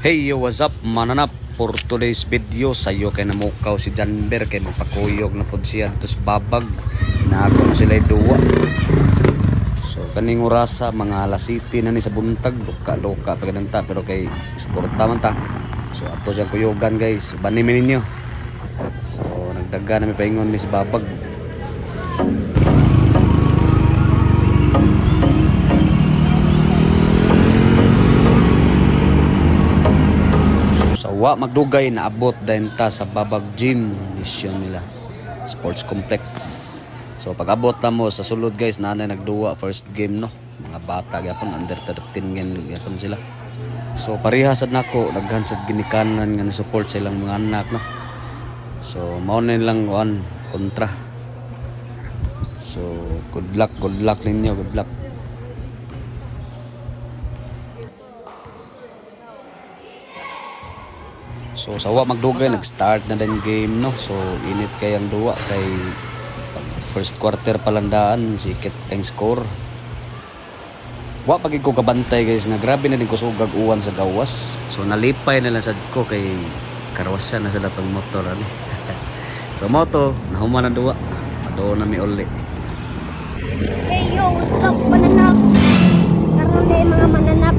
Hey yo, what's up mananap? For today's video, sayo kay namukaw si Janber kay magpakuyog na pod siya dito sa babag. Naako na sila duwa. So kaning orasa mga alas 7 na ni sa buntag, loka pagdanta pero kay suporta man ta. So ato siyang kuyogan guys, banimin ninyo. So nagdaga na mi paingon ni sa babag. Wa magdugay na abot din ta sa Babag Gym mission nila sports complex. So pag abot na mo sa sulod guys, nanay nagduwa first game no, mga bata gyapon under 13 gyapon sila. So pareha sad nako daghan sad ginikanan nga support sa ilang mga anak no. So mao na lang one kontra. So good luck ninyo, good luck. So sawa magdugay nag-start na din game no. So init kay ang duwa kay first quarter palandaan sikit ang score. Wa pagig ko kabantay guys nga grabe na din ko sugag uwan sa gawas. So nalipay na lang sad ko kay karwasan na sa datong motor ani. So moto nahuman ang duwa. Ado na mi uli. Hey yo, what's up mananap? Karon day mga mananap.